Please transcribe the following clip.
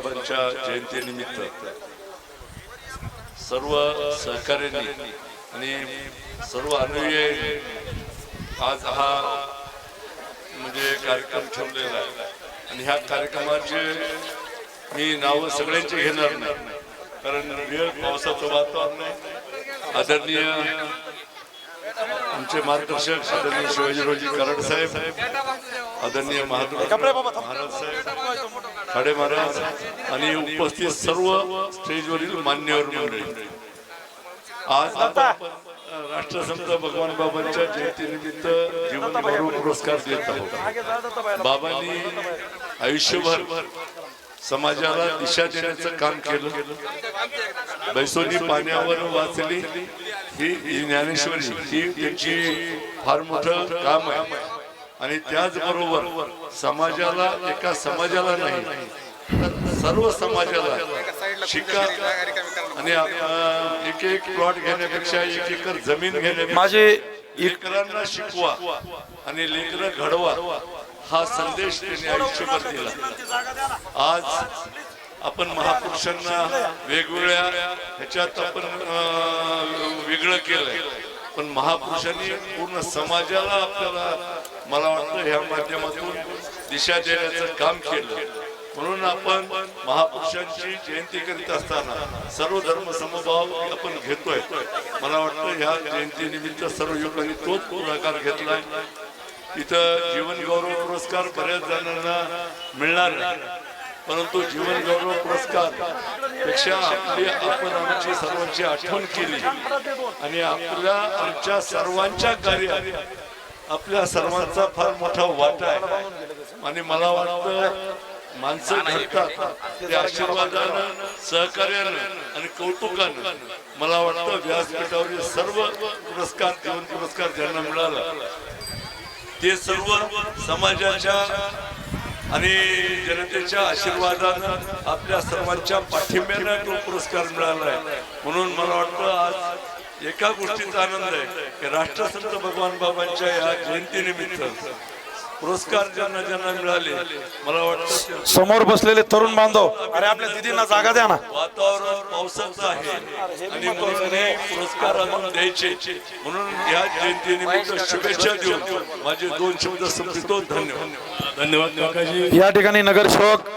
बाबांच्या जयंतीनिमित्त सर्व सहकार्यांनी आणि सर्व अनुयायी आज हा म्हणजे कार्यक्रम ठेवलेला आहे आणि ह्या कार्यक्रमाचे मी नाव सगळ्यांचे घेणार नाही कारण वेळ पावसाचं वातावरण आहे। आदरणीय आमचे मार्गदर्शक आदरणीय शिवाजीरावजी कराड साहेब, आदरणीय महाराज साहेब खाडे महाराज आणि उपस्थित सर्व स्टेजवरील मान्यवर मंडळी, आज आपण राष्ट्रसंत भगवान बाबांच्या जयंतीनिमित्त जीवन गौरव पुरस्कार देत आहोत। बाबांनी आयुष्यभर समाजाला दिशा देण्याचं काम केलं। बैसोनी पाण्यावर वाचली ही ज्ञानेश्वरी ही त्यांची फार मोठं काम आहे आणि त्याचबरोबर समाजाला एका समाजाला नाही सर्व समाजाला शिका आणि एक एक प्लॉट घेण्यापेक्षा एक एकर जमीन घेण्यापेक्षा लेकरांना शिकवा आणि लेकरं घडवा हा संदेश त्यांनी आयुष्यभर दिला। आज आपण महापुरुषांना वेगवेगळ्या ह्याच्यात आपण वेगळं केलंय पण महापुरुषांनी पूर्ण समाजाला आपल्याला मला वाटतं ह्या माध्यमातून दिशा देण्याचं काम केलं। म्हणून आपण महापुरुषांची जयंती करीत असताना सर्व धर्म समभाव आपण घेतोय। मला वाटतं ह्या जयंतीनिमित्त सर्व युवकांनी तोच पुढाकार घेतलाय। इथं जीवन गौरव पुरस्कार बऱ्याच जणांना मिळणार नाही परंतु जीवन गौरव पुरस्कार पेक्षा आपण आमची सर्वांची आठवण केली आणि आमच्या सर्वांच्या कार्यात आपल्या सर्वांचा फार मोठा वाटा आहे आणि मला वाटतं माणसं घडतात त्या आशीर्वादानं सहकार्यानं आणि कौतुकानं मला वाटतं व्यासपीठावरील सर्व पुरस्कार जीवन पुरस्कार ज्यांना मिळाला ते सर्व समाजाच्या आणि जनतेच्या आशीर्वादानं आपल्या सर्वांच्या पाठिंब्यानं तो पुरस्कार मिळाला आहे। म्हणून मला वाटतं आज एका गोष्टीचा आनंद आहे की राष्ट्रसंत भगवान बाबांच्या या जयंतीनिमित्त पुरस्कार ज्यांना ज्यांना मिळाले मला वाटतं समोर बसलेले तरुण बांधव अरे आपल्या दिदींना जागा द्या ना। वातावरण पावसाचं आहे आणि म्हणून हे पुरस्कार आपण द्यायचे म्हणून या जयंतीनिमित्त शुभेच्छा देऊन माझे 2 शब्द संपवितो। धन्यवाद। या ठिकाणी नगरसेवक